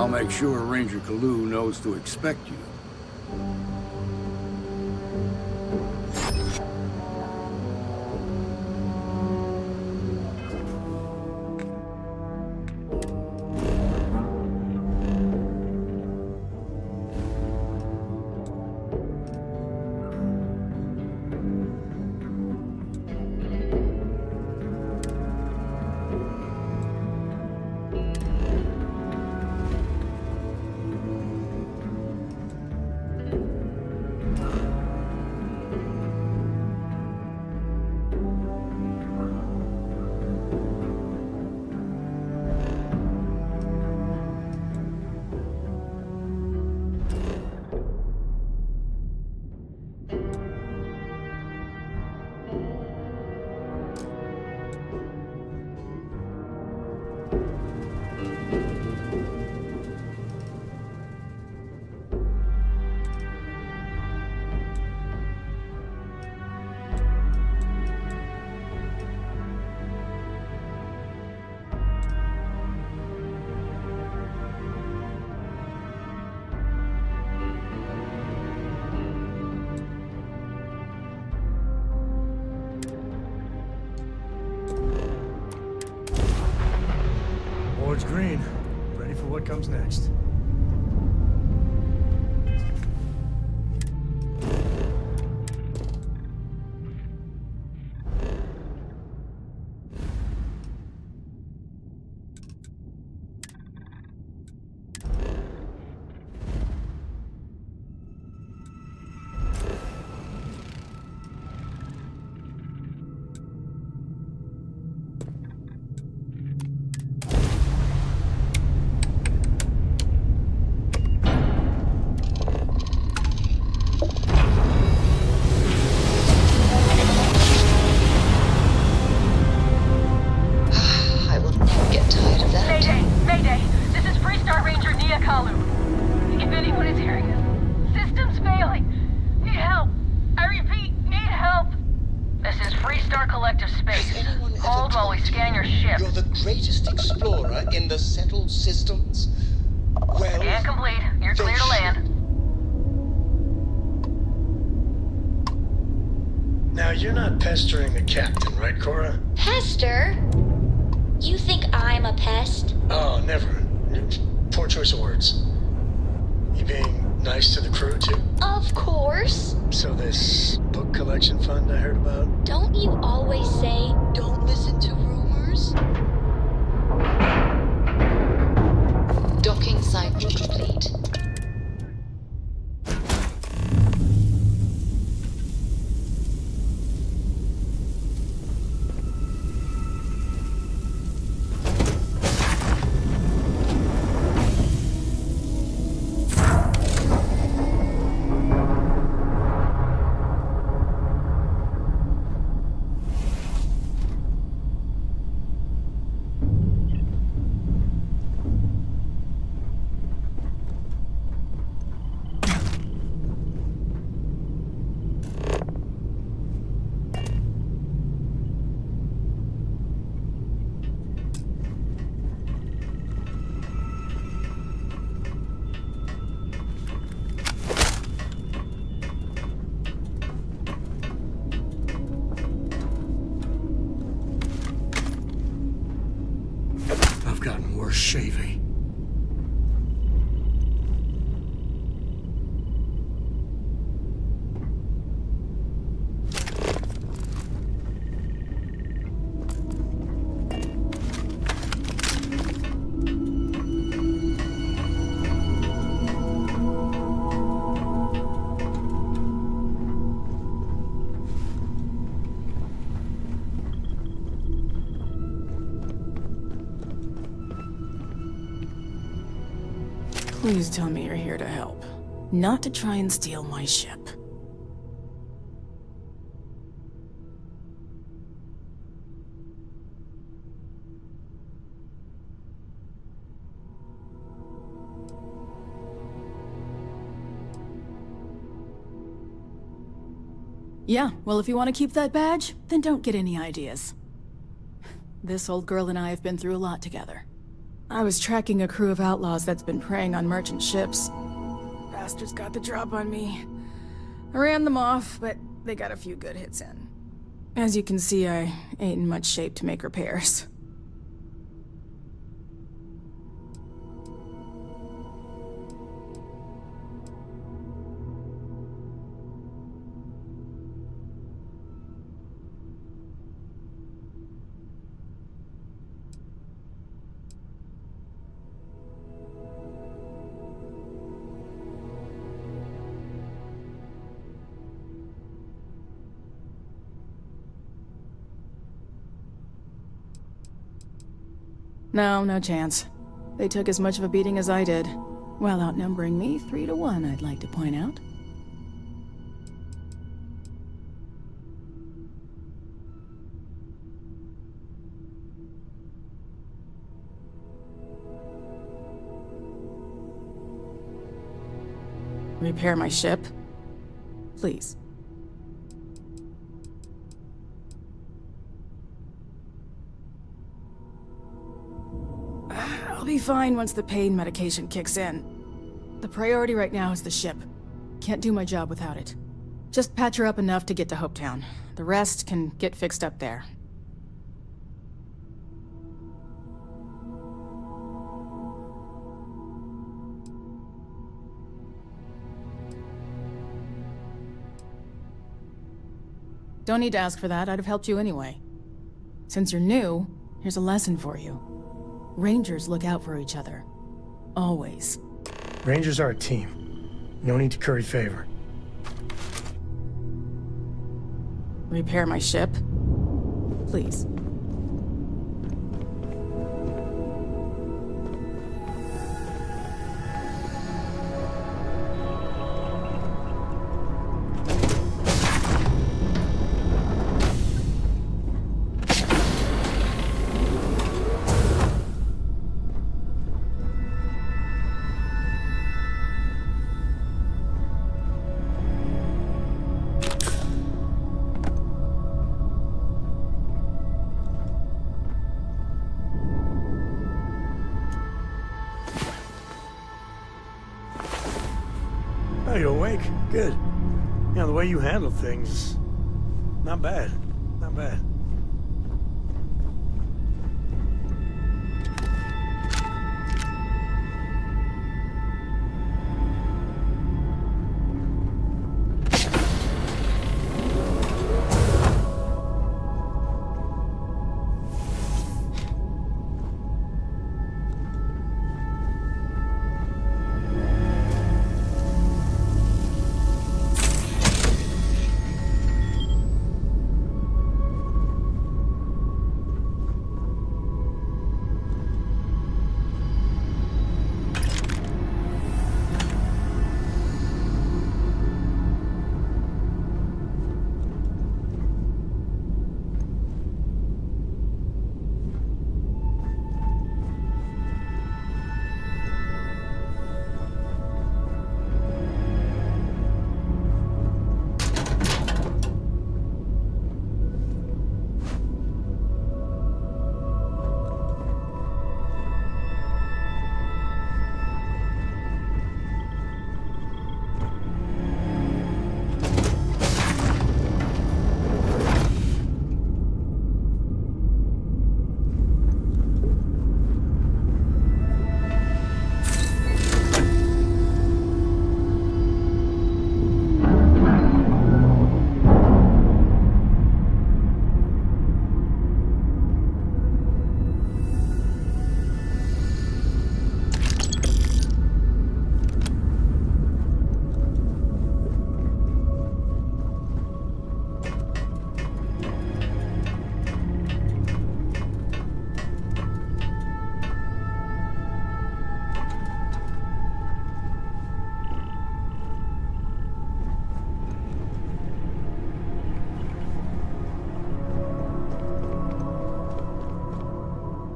I'll make sure Ranger Kalu knows to expect you. Board's green. Ready for what comes next. You're the greatest explorer in the settled systems? Well... Scan complete. You're clear to land. Now, you're not pestering the captain, right, Cora? Pester? You think I'm a pest? Oh, never. Poor choice of words. You being nice to the crew, too? Of course. So this book collection fund I heard about? Don't you always say, don't listen to rumors? Docking cycle complete. Gotten worse shaving. Please tell me you're here to help, not to try and steal my ship. Yeah, well, if you want to keep that badge, then don't get any ideas. This old girl and I have been through a lot together. I was tracking a crew of outlaws that's been preying on merchant ships. Bastards got the drop on me. I ran them off, but they got a few good hits in. As you can see, I ain't in much shape to make repairs. No, no chance. They took as much of a beating as I did, while outnumbering me 3-1, I'd like to point out. Repair my ship? Please. I'll be fine once the pain medication kicks in. The priority right now is the ship. Can't do my job without it. Just patch her up enough to get to Hopetown. The rest can get fixed up there. Don't need to ask for that, I'd have helped you anyway. Since you're new, here's a lesson for you. Rangers look out for each other. Always. Rangers are a team. No need to curry favor. Repair my ship? Please. Oh, you're awake? Good. You know, the way you handle things, not bad. Not bad.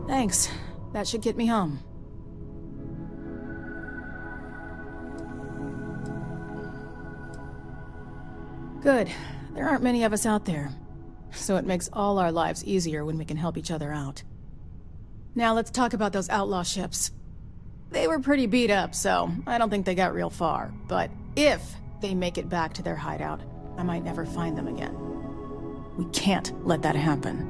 Thanks. That should get me home. Good. There aren't many of us out there. So it makes all our lives easier when we can help each other out. Now let's talk about those outlaw ships. They were pretty beat up, so I don't think they got real far. But if they make it back to their hideout, I might never find them again. We can't let that happen.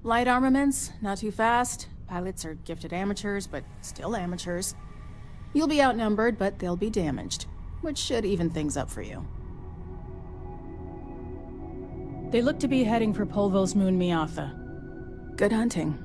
Light armaments, not too fast. Pilots are gifted amateurs, but still amateurs. You'll be outnumbered, but they'll be damaged, which should even things up for you. They look to be heading for Polvo's moon Miatha. Good hunting.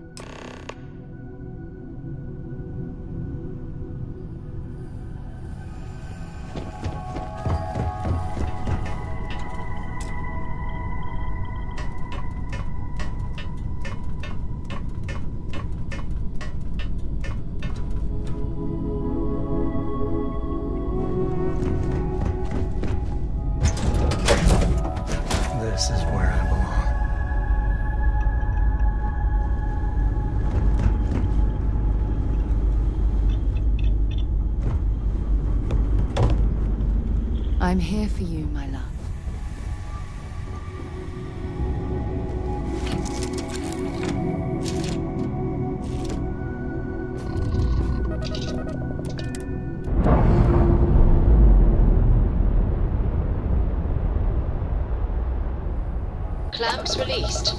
This is where I belong. I'm here for you, my love. Clamps released.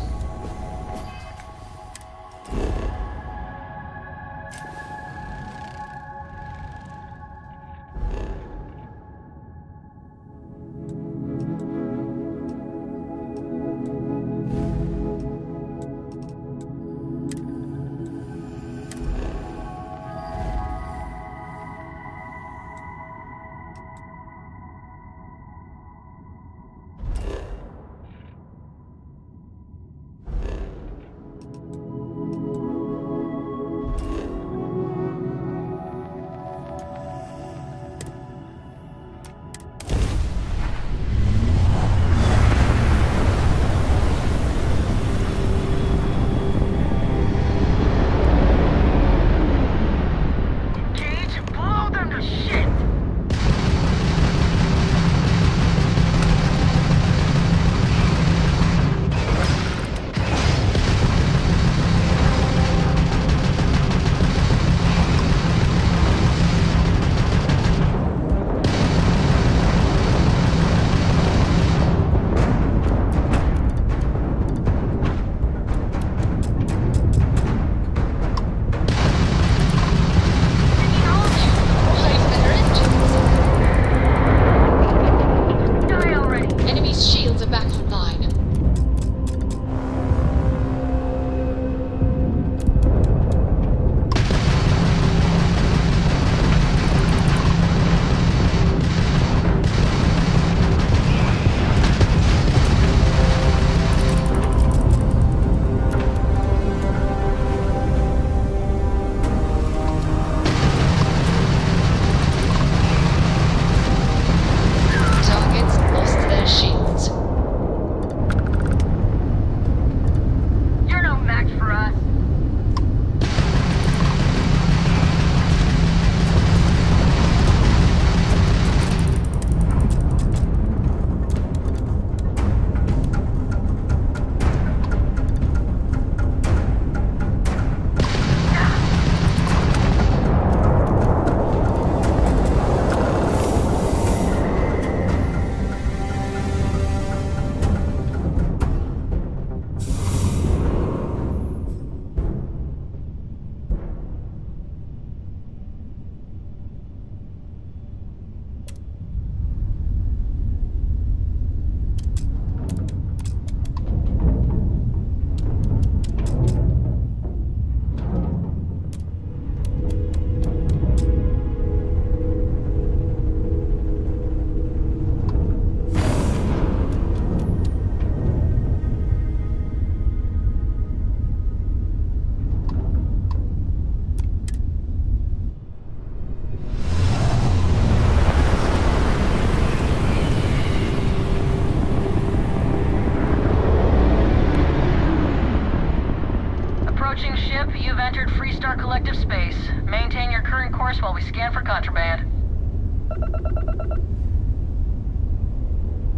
while we scan for contraband.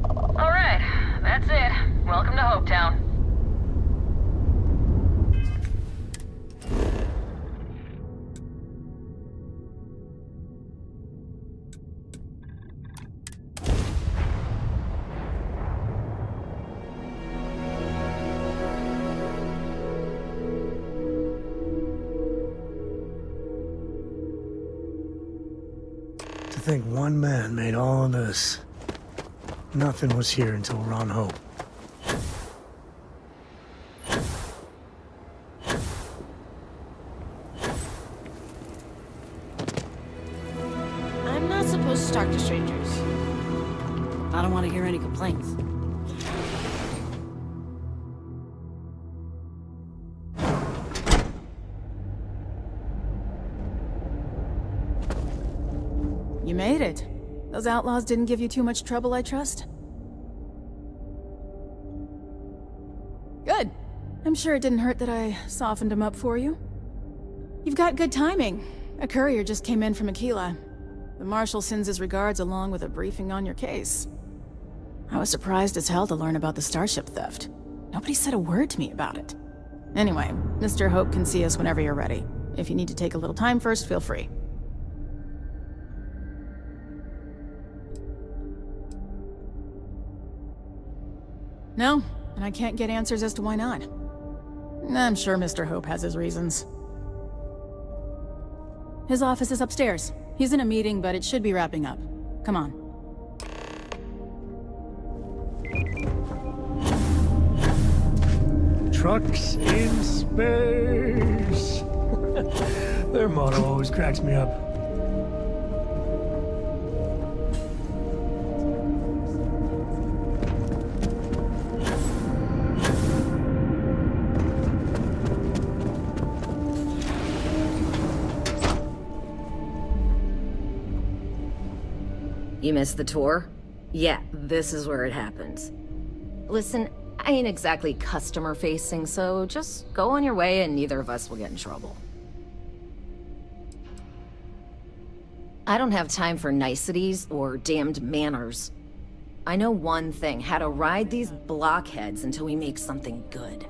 Alright, that's think one man made all of this. Nothing was here until Ron Hope. I'm not supposed to talk to strangers. I don't want to hear any complaints. You made it. Those outlaws didn't give you too much trouble, I trust? Good. I'm sure it didn't hurt that I softened them up for you. You've got good timing. A courier just came in from Aquila. The Marshal sends his regards along with a briefing on your case. I was surprised as hell to learn about the starship theft. Nobody said a word to me about it. Anyway, Mr. Hope can see us whenever you're ready. If you need to take a little time first, feel free. No, and I can't get answers as to why not. I'm sure Mr. Hope has his reasons. His office is upstairs. He's in a meeting, but it should be wrapping up. Come on. Trucks in space. Their motto always cracks me up. You missed the tour? Yeah, this is where it happens. Listen, I ain't exactly customer-facing, so just go on your way and neither of us will get in trouble. I don't have time for niceties or damned manners. I know one thing, how to ride these blockheads until we make something good.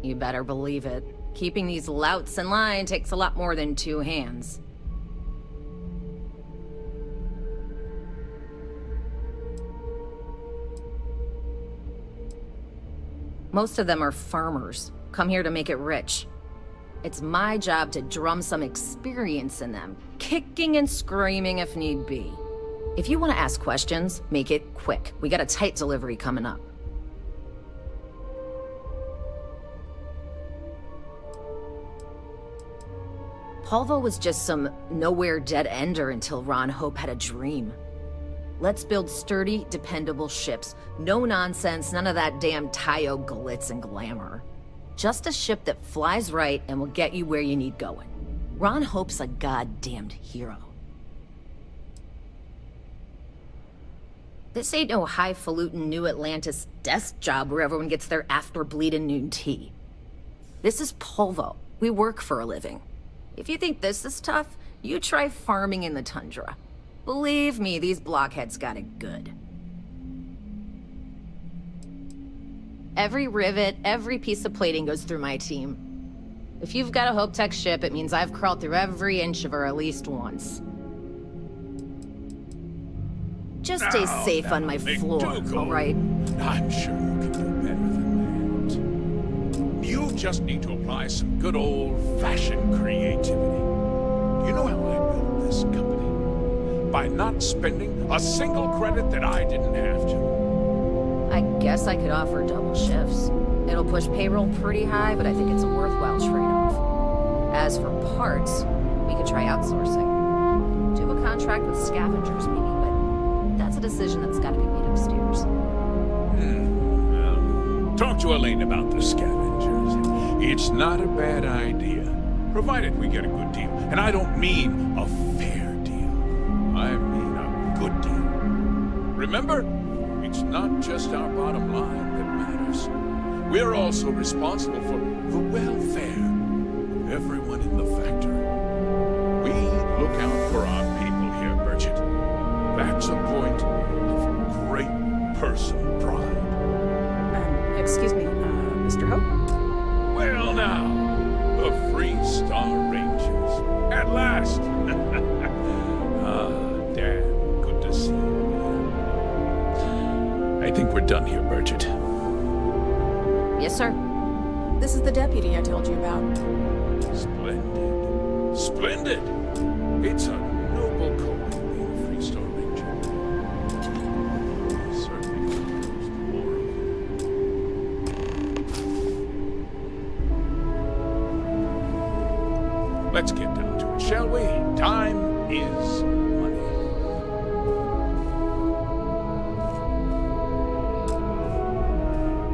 You better believe it. Keeping these louts in line takes a lot more than two hands. Most of them are farmers, come here to make it rich. It's my job to drum some experience in them, kicking and screaming if need be. If you want to ask questions, make it quick. We got a tight delivery coming up. Polvo was just some nowhere dead-ender until Ron Hope had a dream. Let's build sturdy, dependable ships. No nonsense, none of that damn Tayo glitz and glamour. Just a ship that flies right and will get you where you need going. Ron Hope's a goddamned hero. This ain't no highfalutin New Atlantis desk job where everyone gets their after-bleeding noon tea. This is Polvo. We work for a living. If you think this is tough, you try farming in the tundra. Believe me, these blockheads got it good. Every rivet, every piece of plating goes through my team. If you've got a Hope Tech ship, it means I've crawled through every inch of her at least once. Just stay safe on my floor, all right? I'm sure you can do better than that. You just need to apply some good old-fashioned creativity. You know how I built this company? By not spending a single credit that I didn't have to. I guess I could offer double shifts. It'll push payroll pretty high, but I think it's a worthwhile trade-off. As for parts, we could try outsourcing. Do a contract with scavengers, maybe, but that's a decision that's got to be made upstairs. Well, talk to Elaine about the scavengers. It's not a bad idea, provided we get a good deal. And I don't mean a fair deal. I mean a good deal. Remember, it's not just our bottom line that matters. We're also responsible for the welfare of everyone in the factory. We look out for our people here, Bridget. That's a point of great personal pride. Excuse me, Mr. Hope? Well now, the Free Star Rangers. At last! Ah, damn, good to see you. I think we're done here, Bridget. Yes, sir. This is the deputy I told you about. Splendid. Splendid! It's a noble calling being a three-star ranger. Certainly could have used more of it. Let's get down to it, shall we? Time is money.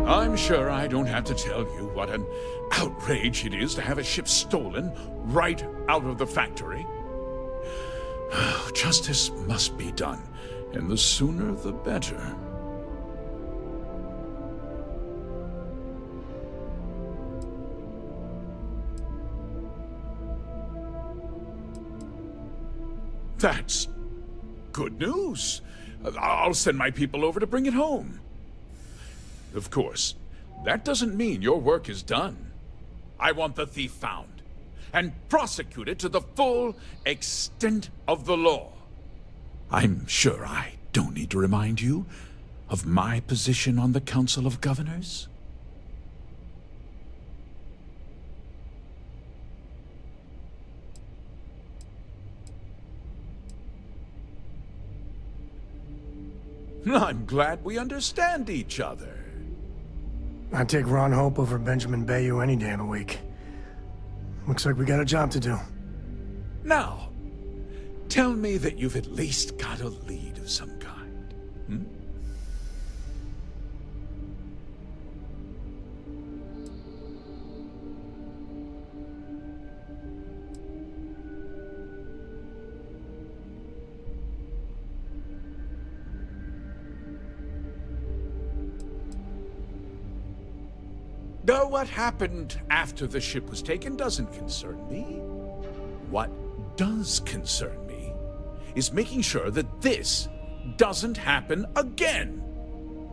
I'm sure I don't have to tell you what an outrage it is to have a ship stolen right out of the factory. Justice must be done, and the sooner the better. That's good news. I'll send my people over to bring it home. Of course, that doesn't mean your work is done. I want the thief found and prosecuted to the full extent of the law. I'm sure I don't need to remind you of my position on the Council of Governors. I'm glad we understand each other. I'd take Ron Hope over Benjamin Bayou any day of the week. Looks like we got a job to do. Now, tell me that you've at least got a lead of some kind. Hmm? Though what happened after the ship was taken doesn't concern me. What does concern me is making sure that this doesn't happen again.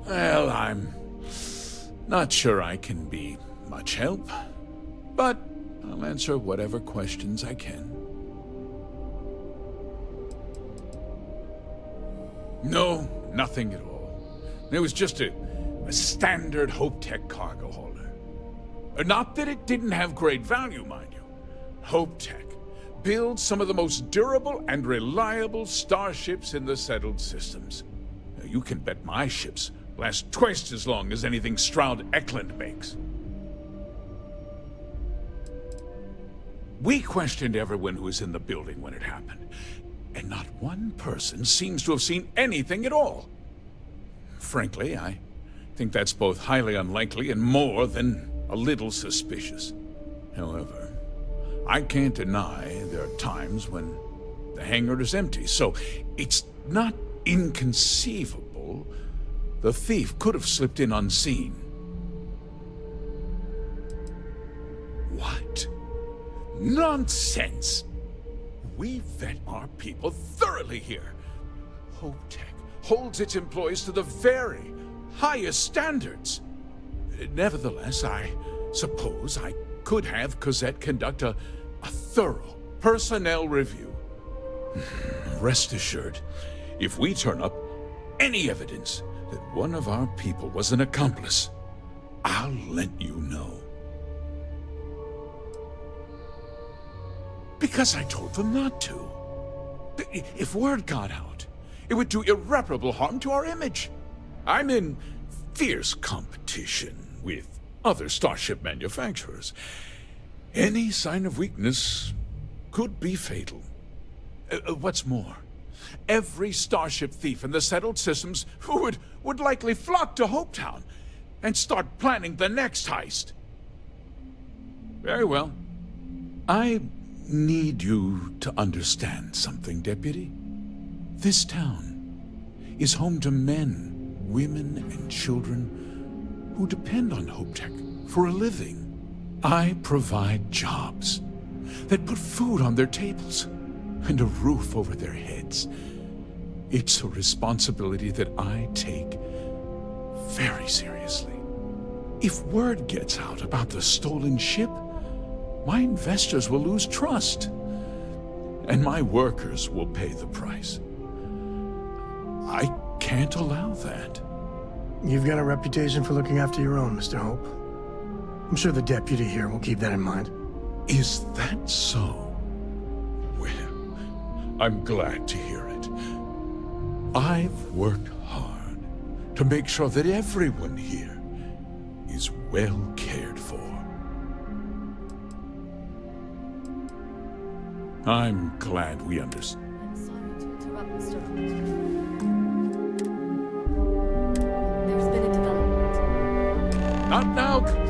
Well, I'm not sure I can be much help, but I'll answer whatever questions I can. No, nothing at all. It was just a standard Hope Tech cargo hauler. Not that it didn't have great value, mind you. Hope Tech builds some of the most durable and reliable starships in the settled systems. Now, you can bet my ships last twice as long as anything Stroud Eklund makes. We questioned everyone who was in the building when it happened, and not one person seems to have seen anything at all. Frankly, I think that's both highly unlikely and more than a little suspicious. However, I can't deny there are times when the hangar is empty, so it's not inconceivable the thief could have slipped in unseen. What? Nonsense! We vet our people thoroughly here. Hope Tech holds its employees to the very highest standards. Nevertheless, I suppose I could have Cosette conduct a thorough personnel review. Rest assured, if we turn up any evidence that one of our people was an accomplice, I'll let you know. Because I told them not to. If word got out, it would do irreparable harm to our image. I'm in fierce competition with other starship manufacturers. Any sign of weakness could be fatal. What's more, every starship thief in the settled systems would likely flock to Hopetown and start planning the next heist. Very well. I need you to understand something, Deputy. This town is home to men, women, and children who depend on Hope Tech for a living. I provide jobs that put food on their tables and a roof over their heads. It's a responsibility that I take very seriously. If word gets out about the stolen ship, my investors will lose trust, and my workers will pay the price. I can't allow that. You've got a reputation for looking after your own, Mr. Hope. I'm sure the deputy here will keep that in mind. Is that so? Well, I'm glad to hear it. I've worked hard to make sure that everyone here is well cared for. I'm glad we understand. I'm sorry to interrupt, Mr. There's been a development. Not now.